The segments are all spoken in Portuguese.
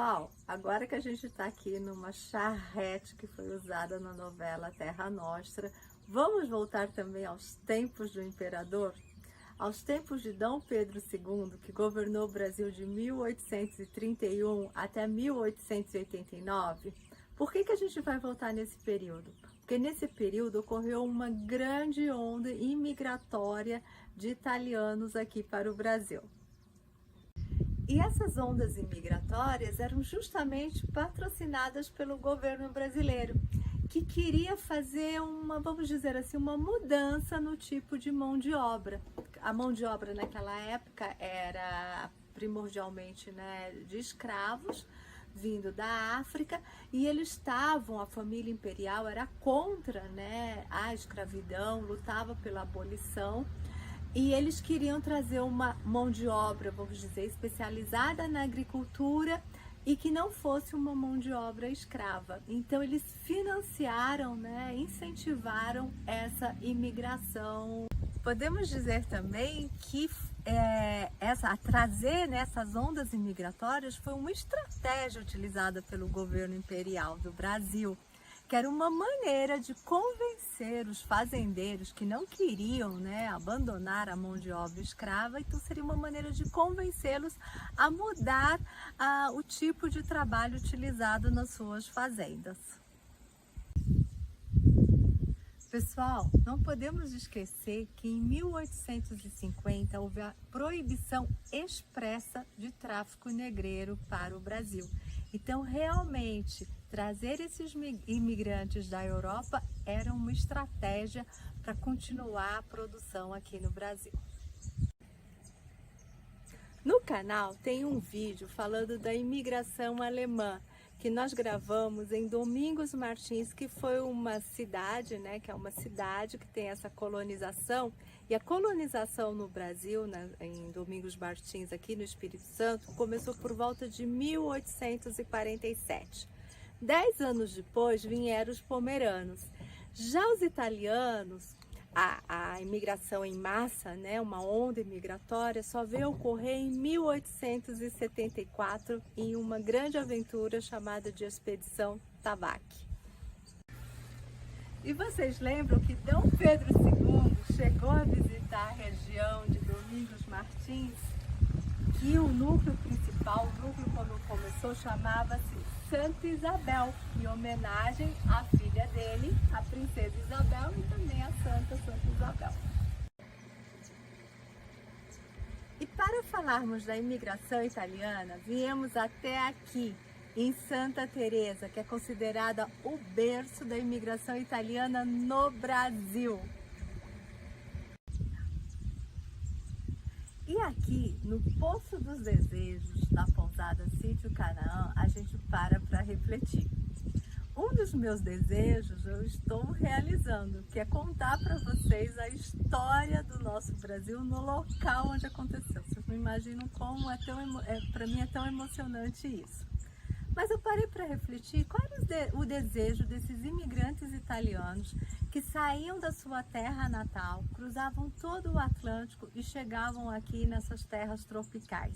Pessoal, agora que a gente está aqui numa charrete que foi usada na novela Terra Nostra, vamos voltar também aos tempos do imperador? Aos tempos de Dom Pedro II, que governou o Brasil de 1831 até 1889? Por que a gente vai voltar nesse período? Porque nesse período ocorreu uma grande onda imigratória de italianos aqui para o Brasil. E essas ondas imigratórias eram justamente patrocinadas pelo governo brasileiro, que queria fazer vamos dizer assim, uma mudança no tipo de mão de obra. A mão de obra naquela época era primordialmente, né, de escravos, vindo da África, e a família imperial era contra, né, a escravidão, lutava pela abolição. E eles queriam trazer uma mão de obra, vamos dizer, especializada na agricultura e que não fosse uma mão de obra escrava. Então eles financiaram, né, incentivaram essa imigração. Podemos dizer também que trazer, né, essas ondas imigratórias foi uma estratégia utilizada pelo governo imperial do Brasil, que era uma maneira de convencer os fazendeiros que não queriam, né, abandonar a mão de obra escrava. Então seria uma maneira de convencê-los a mudar o tipo de trabalho utilizado nas suas fazendas. Pessoal, não podemos esquecer que em 1850 houve a proibição expressa de tráfico negreiro para o Brasil. Então, realmente, trazer esses imigrantes da Europa era uma estratégia para continuar a produção aqui no Brasil. No canal tem um vídeo falando da imigração alemã, que nós gravamos em Domingos Martins, que foi uma cidade, né, que é uma cidade que tem essa colonização. E a colonização no Brasil, em Domingos Martins, aqui no Espírito Santo, começou por volta de 1847. 10 anos depois vieram os pomeranos. Já os italianos, a imigração em massa, né, uma onda imigratória, só veio ocorrer em 1874 em uma grande aventura chamada de Expedição Tabac. E vocês lembram que Dom Pedro II chegou a visitar a região de Domingos Martins, que o núcleo principal, o núcleo quando começou, chamava-se Santa Isabel, em homenagem à filha dele, a princesa Isabel, e também a Santa Isabel. E para falarmos da imigração italiana, viemos até aqui, em Santa Teresa, que é considerada o berço da imigração italiana no Brasil. E aqui, no Poço dos Desejos, da pousada Sítio Canaã, a gente para refletir. Um dos meus desejos eu estou realizando, que é contar para vocês a história do nosso Brasil no local onde aconteceu. Vocês não imaginam como para mim é tão emocionante isso. Mas eu parei para refletir qual era o desejo desses imigrantes italianos que saíam da sua terra natal, cruzavam todo o Atlântico e chegavam aqui nessas terras tropicais.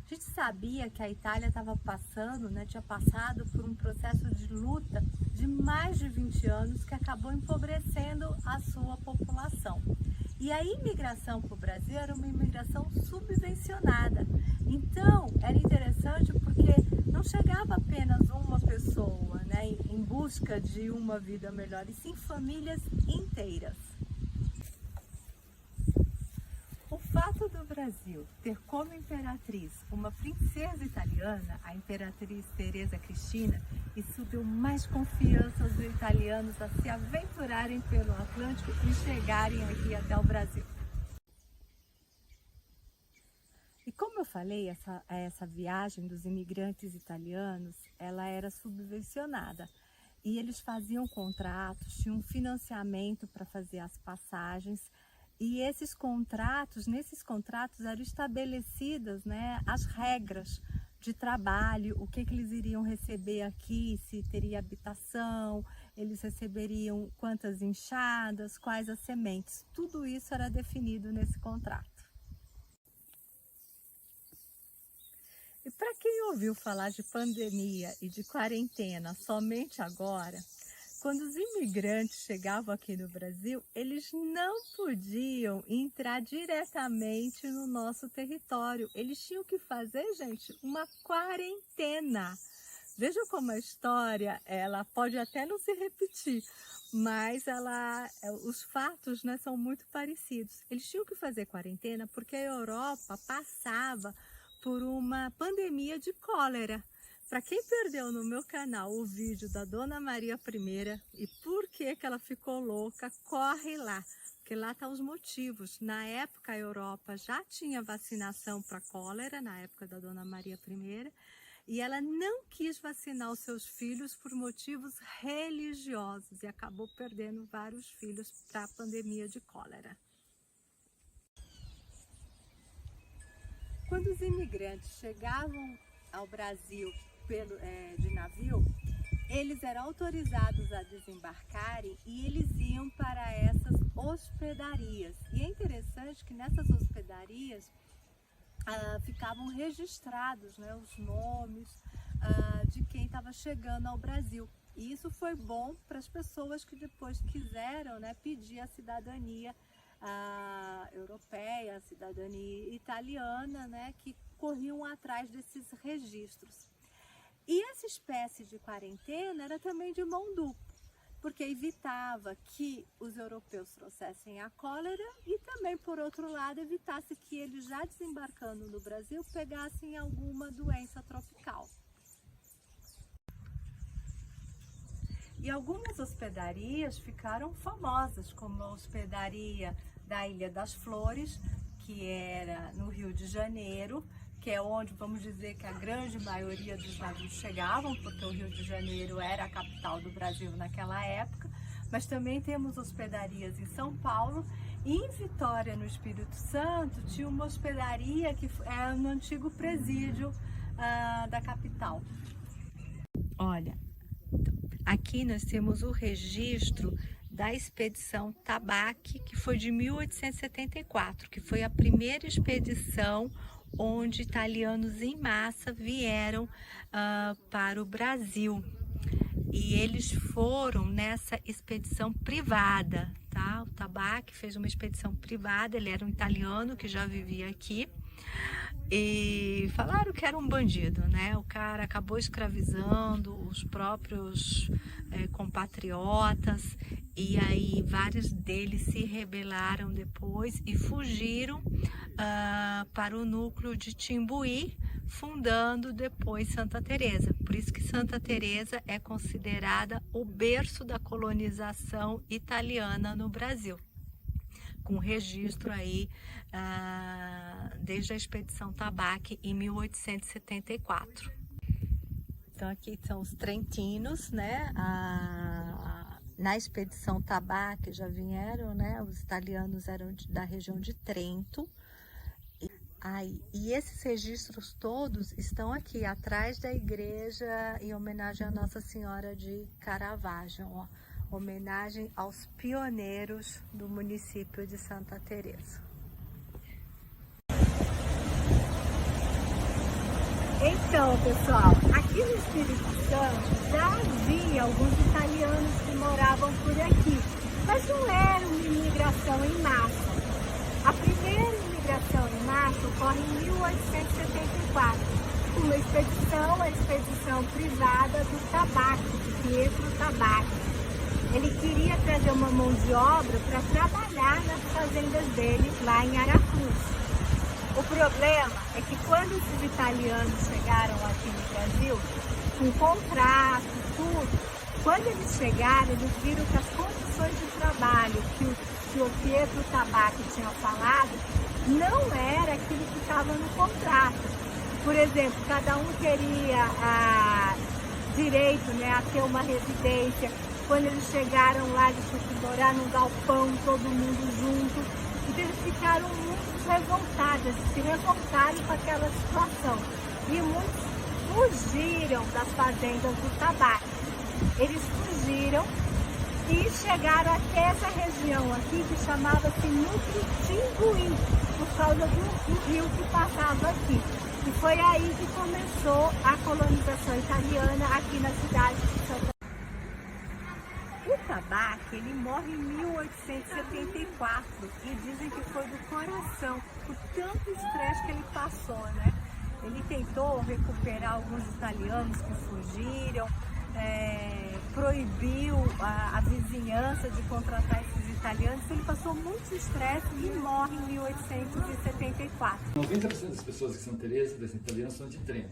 A gente sabia que a Itália estava passando, né, tinha passado por um processo de luta de mais de 20 anos que acabou empobrecendo a sua população. E a imigração para o Brasil era uma imigração subvencionada. Então, era interessante porque não chegava apenas uma pessoa, né, em busca de uma vida melhor, e sim famílias inteiras. O fato do Brasil ter como imperatriz uma princesa italiana, a imperatriz Teresa Cristina, isso deu mais confiança aos italianos a se aventurarem pelo Atlântico e chegarem aqui até o Brasil. E como eu falei, essa viagem dos imigrantes italianos, ela era subvencionada. E eles faziam contratos, tinham um financiamento para fazer as passagens. E nesses contratos eram estabelecidas, né, as regras de trabalho, o que eles iriam receber aqui, se teria habitação, eles receberiam quantas enxadas, quais as sementes. Tudo isso era definido nesse contrato. E para quem ouviu falar de pandemia e de quarentena somente agora, quando os imigrantes chegavam aqui no Brasil, eles não podiam entrar diretamente no nosso território. Eles tinham que fazer, gente, uma quarentena. Vejam como a história, ela pode até não se repetir, mas os fatos, né, são muito parecidos. Eles tinham que fazer quarentena porque a Europa passava por uma pandemia de cólera. Para quem perdeu no meu canal o vídeo da Dona Maria I e por que ela ficou louca, corre lá, porque lá estão os motivos. Na época a Europa já tinha vacinação para cólera, na época da Dona Maria I, e ela não quis vacinar os seus filhos por motivos religiosos e acabou perdendo vários filhos para a pandemia de cólera. Quando os imigrantes chegavam ao Brasil de navio, eles eram autorizados a desembarcarem e eles iam para essas hospedarias. E é interessante que nessas hospedarias ficavam registrados, né, os nomes de quem estava chegando ao Brasil. E isso foi bom para as pessoas que depois quiseram, né, pedir a cidadania europeia, a cidadania italiana, né, que corriam atrás desses registros. E essa espécie de quarentena era também de mão dupla, porque evitava que os europeus trouxessem a cólera e também, por outro lado, evitasse que eles, já desembarcando no Brasil, pegassem alguma doença tropical. E algumas hospedarias ficaram famosas, como a hospedaria da Ilha das Flores, que era no Rio de Janeiro, que é onde, vamos dizer, que a grande maioria dos navios chegavam, porque o Rio de Janeiro era a capital do Brasil naquela época. Mas também temos hospedarias em São Paulo e em Vitória, no Espírito Santo, tinha uma hospedaria que era no antigo presídio da capital. Olha, aqui nós temos o registro da expedição Tabaque, que foi de 1874, que foi a primeira expedição onde italianos em massa vieram para o Brasil. E eles foram nessa expedição privada, tá? O Tabaque fez uma expedição privada, ele era um italiano que já vivia aqui. E falaram que era um bandido, né? O cara acabou escravizando os próprios compatriotas, e aí vários deles se rebelaram depois e fugiram para o núcleo de Timbuí, fundando depois Santa Teresa. Por isso que Santa Teresa é considerada o berço da colonização italiana no Brasil, com registro aí desde a expedição Tabaque em 1874. Então aqui são os trentinos, né? Na expedição Tabaque já vieram, né? Os italianos eram da região de Trento. E esses registros todos estão aqui atrás da igreja, em homenagem a Nossa Senhora de Caravaggio, ó. Homenagem aos pioneiros do município de Santa Teresa. Então, pessoal, aqui no Espírito Santo já havia alguns italianos que moravam por aqui, mas não era uma imigração em massa. A primeira imigração em massa ocorre em 1874, uma expedição, a expedição privada do Tabaque, de Pietro Tabaque. Ele queria trazer uma mão de obra para trabalhar nas fazendas dele lá em Aracruz. O problema é que quando esses italianos chegaram aqui no Brasil, com contrato, tudo, quando eles chegaram, eles viram que as condições de trabalho que o Pietro Tabaque tinha falado não era aquilo que estava no contrato. Por exemplo, cada um teria direito, né, a ter uma residência. Quando eles chegaram lá, eles tinham que morar num galpão, todo mundo junto. Então eles ficaram muito revoltados, se revoltaram com aquela situação. E muitos fugiram das fazendas do Tabaque. Eles fugiram e chegaram até essa região aqui, que chamava-se Núcleo Timbuí, por causa do rio que passava aqui. E foi aí que começou a colonização italiana aqui na cidade de Santa. O tabaco, ele morre em 1874 e dizem que foi do coração, por tanto estresse que ele passou, né? Ele tentou recuperar alguns italianos que fugiram, proibiu a vizinhança de contratar esses italianos, ele passou muito estresse e morre em 1874. 90% das pessoas que são Teresa, das italianas, são de Trento.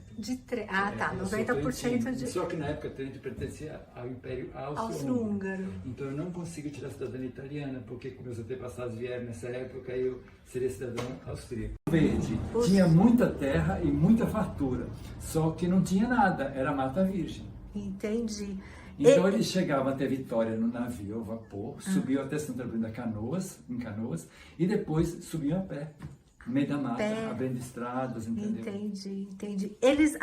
Tá, 90% de... Só que na época Trento pertencia ao Império Austro-Húngaro. Então eu não consigo tirar a cidadania italiana, porque meus antepassados vieram nessa época e eu seria cidadão austríaco. Verde tinha muita terra e muita fartura, só que não tinha nada, era mata virgem. Entendi. Então eles chegavam até Vitória no navio, a vapor, subiam até Santa Bruna em Canoas, e depois subiam a pé, no meio da mata, abrindo estradas, entendeu? Entendi. Eles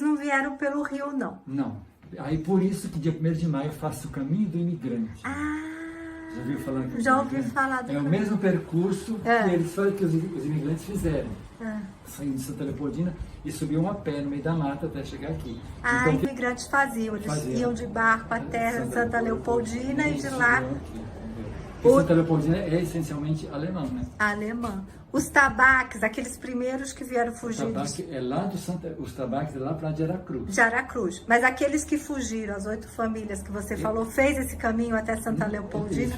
não vieram pelo rio, não? Não. Aí por isso que dia 1º de maio eu faço o caminho do imigrante. Já ouviu falar do Já ouvi falar do É o mesmo percurso que eles falam que os imigrantes fizeram. Saindo de Santa Leopoldina e subiam a pé no meio da mata até chegar aqui. Então, os imigrantes faziam, eles iam de barco até Santa Leopoldina e de lá... Porque Santa Leopoldina é essencialmente alemão, né? Alemã. Os tabaques, aqueles primeiros que vieram fugidos... É lá do os tabaques é lá para de Aracruz. De Aracruz. Mas aqueles que fugiram, as 8 famílias que você falou, fez esse caminho até Santa Leopoldina? Eles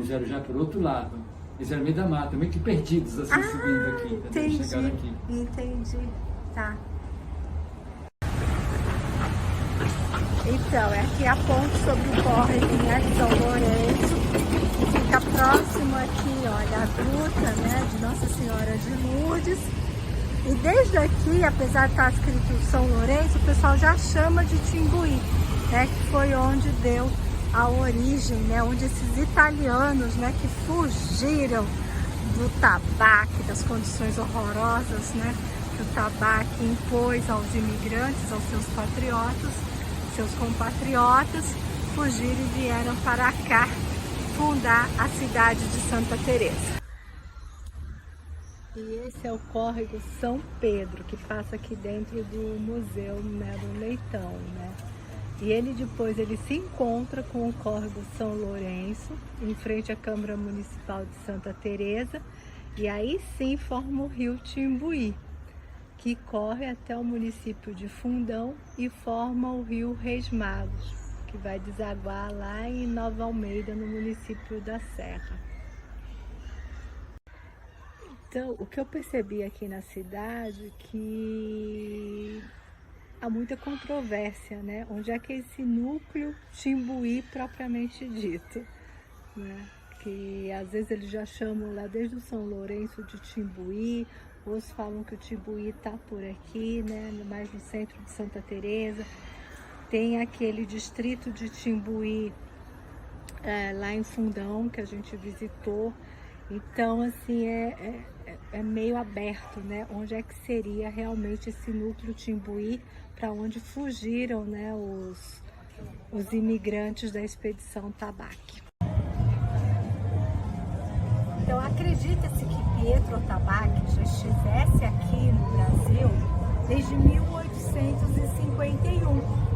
vieram já por outro lado. Eles eram meio da mata, meio que perdidos, assim, subindo aqui. Entendi. Chegaram aqui. Entendi. Tá. Então, aqui a ponte sobre o córrego, né, de São Lourenço. Fica próximo aqui, olha, a gruta, né, de Nossa Senhora de Lourdes. E desde aqui, apesar de estar escrito São Lourenço, o pessoal já chama de Timbuí, né, que foi onde deu a origem, né, onde esses italianos, né, que fugiram do tabaco, das condições horrorosas, né, que o tabaco impôs aos imigrantes, aos seus patriotas, seus compatriotas, fugiram e vieram para cá fundar a cidade de Santa Teresa. E esse é o córrego São Pedro, que passa aqui dentro do museu, né, do Leitão, né? E ele depois se encontra com o córrego São Lourenço, em frente à Câmara Municipal de Santa Teresa, e aí sim forma o rio Timbuí, que corre até o município de Fundão e forma o rio Reis Magos, que vai desaguar lá em Nova Almeida, no município da Serra. Então, o que eu percebi aqui na cidade é que há muita controvérsia, né? Onde é que é esse núcleo Timbuí propriamente dito, né? Que às vezes eles já chamam lá desde o São Lourenço de Timbuí, outros falam que o Timbuí está por aqui, né? Mais no centro de Santa Teresa. Tem aquele distrito de Timbuí lá em Fundão, que a gente visitou. Então, assim, é meio aberto, né? Onde é que seria realmente esse núcleo Timbuí, para onde fugiram, né, os imigrantes da expedição Tabaque. Então, acredita-se que Pietro Tabaque já estivesse aqui no Brasil desde 1851.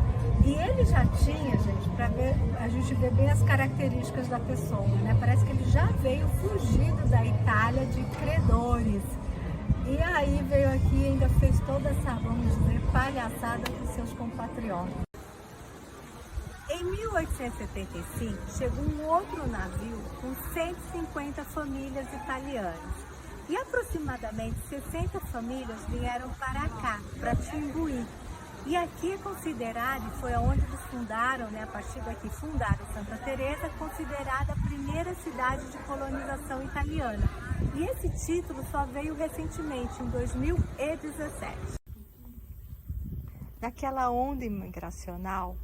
E ele já tinha, gente, para ver, a gente vê bem as características da pessoa, né? Parece que ele já veio fugido da Itália de credores. E aí veio aqui e ainda fez toda essa, vamos dizer, palhaçada com seus compatriotas. Em 1875, chegou um outro navio com 150 famílias italianas. E aproximadamente 60 famílias vieram para cá, para Timbuí. E aqui é considerado, foi onde eles fundaram, né, a partir daqui fundaram Santa Teresa, considerada a primeira cidade de colonização italiana. E esse título só veio recentemente, em 2017. Naquela onda imigracional,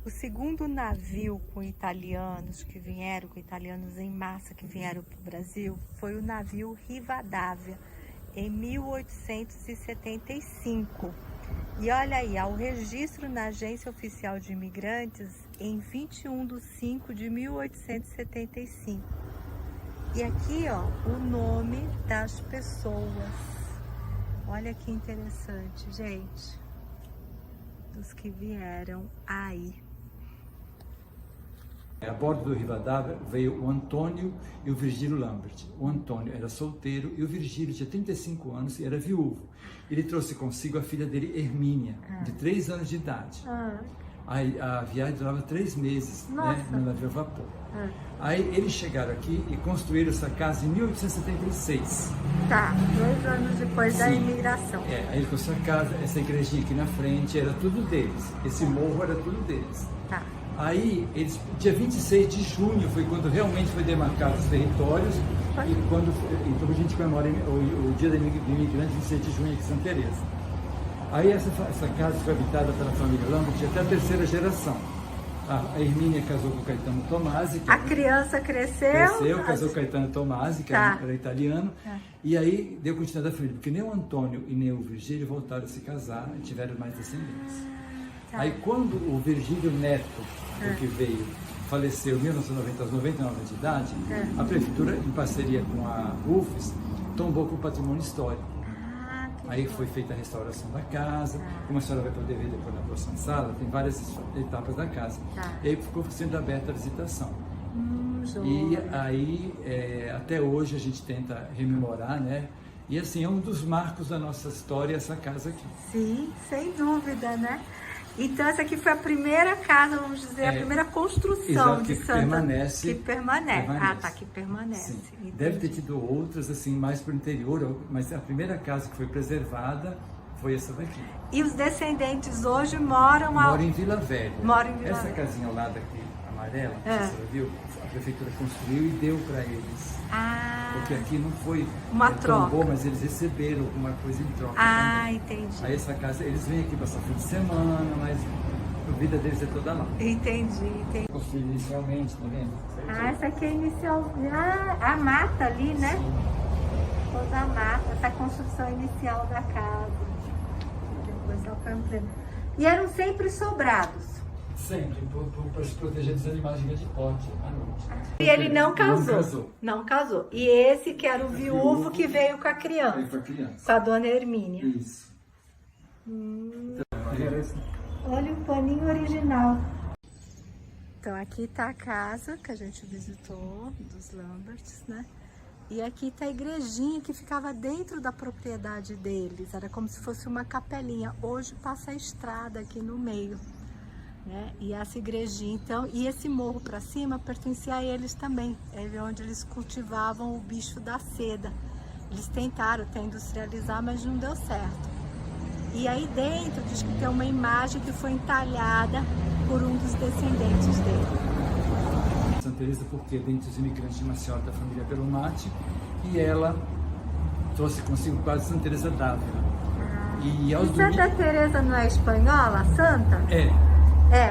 o segundo navio com italianos que vieram, com italianos em massa que vieram para o Brasil, foi o navio Rivadavia, em 1875. E olha aí, há o registro na Agência Oficial de Imigrantes em 21 de 5 de 1875. E aqui, ó, o nome das pessoas. Olha que interessante, gente. Dos que vieram aí. A bordo do Rivadavia veio o Antônio e o Virgílio Lambert. O Antônio era solteiro e o Virgílio tinha 35 anos e era viúvo. Ele trouxe consigo a filha dele, Hermínia, de 3 anos de idade. A viagem durava 3 meses, né, no navio a vapor. Aí eles chegaram aqui e construíram essa casa em 1876. Tá, 2 anos depois da imigração. Aí eles construíram a casa, essa igrejinha aqui na frente, era tudo deles. Esse morro era tudo deles. Tá. Aí, eles, dia 26 de junho foi quando realmente foi demarcado os territórios e quando então a gente comemora o dia do imigrante 26 de junho aqui em Santa Teresa. Aí essa casa foi habitada pela família Lambert até a 3ª geração. A Hermínia casou com o Caetano Tomasi. A criança cresceu, casou com o Caetano Tomasi, que era italiano, e aí deu continuidade da família, porque nem o Antônio e nem o Virgílio voltaram a se casar e tiveram mais descendentes. Aí quando o Virgílio Neto, que veio, faleceu em 1990, aos 99 anos de idade, a prefeitura, em parceria com a UFES, tombou com o patrimônio histórico. Aí foi feita a restauração da casa, como a senhora vai poder ver depois na próxima sala, tem várias etapas da casa. E aí ficou sendo aberta a visitação. E aí, até hoje a gente tenta rememorar, né? E assim, é um dos marcos da nossa história essa casa aqui. Sim, sem dúvida, né? Então essa aqui foi a primeira casa, vamos dizer, a primeira construção de Santa. Que permanece. Ah, tá, que permanece. Deve ter tido outras, assim, mais para o interior, mas a primeira casa que foi preservada foi essa daqui. E os descendentes hoje moram em Vila Velha. Essa casinha ao lado aqui, amarela, você viu? A prefeitura construiu e deu para eles. Porque aqui não foi uma troca, bom, mas eles receberam alguma coisa em troca. Entendi. Aí essa casa, eles vêm aqui passar fim de semana, mas a vida deles é toda lá. Entendi. Construíram inicialmente, tá vendo? Essa aqui é inicial. A mata ali, né? Sim. Toda a mata, essa construção inicial da casa. Depois ela foi ampliando. E eram sempre sobrados. Sempre, para se proteger dos animais de grande porte à noite. E ele não casou. Não casou. E esse que era o viúvo que veio com a criança. Veio com a criança. Com a dona Hermínia. Isso. Olha o paninho original. Então aqui tá a casa que a gente visitou, dos Lamberts, né? E aqui tá a igrejinha que ficava dentro da propriedade deles. Era como se fosse uma capelinha. Hoje passa a estrada aqui no meio. Né? E essa igrejinha, então, e esse morro para cima pertencia a eles também, é onde eles cultivavam o bicho da seda. Eles tentaram até industrializar, mas não deu certo. E aí dentro diz que tem uma imagem que foi entalhada por um dos descendentes dele. Santa Teresa, porque dentre os imigrantes de uma senhora da família Pelomati, e ela trouxe consigo quase Santa Teresa d'Ávila. E Santa Teresa não é espanhola, santa?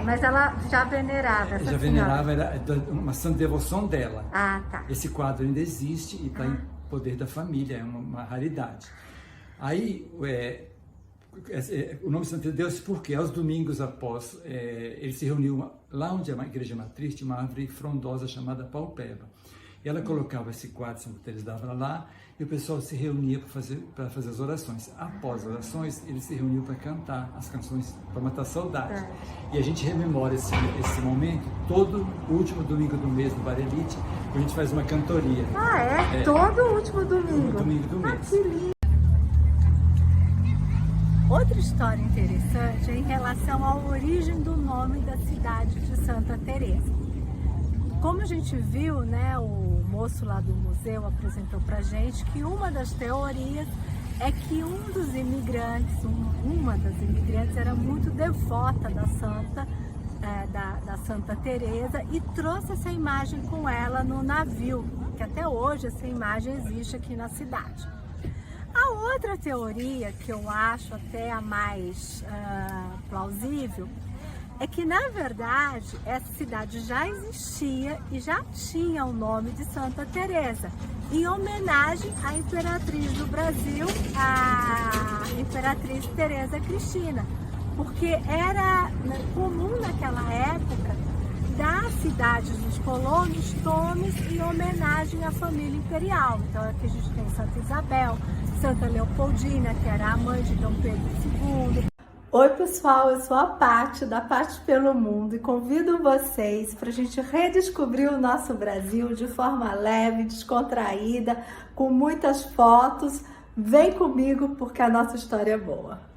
Mas ela já venerava essa senhora. Venerava, era uma santa devoção dela. Tá. Esse quadro ainda existe e está em poder da família, é uma raridade. Aí, o nome Santa Teresa deu-se porque aos domingos após, eles se reuniam lá onde é a igreja matriz, tinha uma árvore frondosa chamada paupeba. E ela colocava esse quadro de Santa Teresa d'Ávila lá e o pessoal se reunia para fazer as orações. Após as orações, eles se reuniam para cantar as canções para matar a saudade. E a gente rememora esse momento todo último domingo do mês no Barelite, a gente faz uma cantoria. Todo último domingo? Todo domingo do mês. Que lindo! Outra história interessante é em relação à origem do nome da cidade de Santa Teresa. Como a gente viu, né, o moço lá do museu apresentou pra gente que uma das teorias é que um dos imigrantes, uma das imigrantes era muito devota da Santa, da Santa Teresa e trouxe essa imagem com ela no navio, que até hoje essa imagem existe aqui na cidade. A outra teoria, que eu acho até a mais plausível, é que, na verdade, essa cidade já existia e já tinha o nome de Santa Teresa, em homenagem à imperatriz do Brasil, a Imperatriz Teresa Cristina, porque era comum naquela época das cidades dos colonos, nomes em homenagem à família imperial. Então aqui a gente tem Santa Isabel, Santa Leopoldina, que era a mãe de Dom Pedro II. Oi pessoal, eu sou a Paty, da Paty pelo Mundo, e convido vocês para a gente redescobrir o nosso Brasil de forma leve, descontraída, com muitas fotos. Vem comigo porque a nossa história é boa.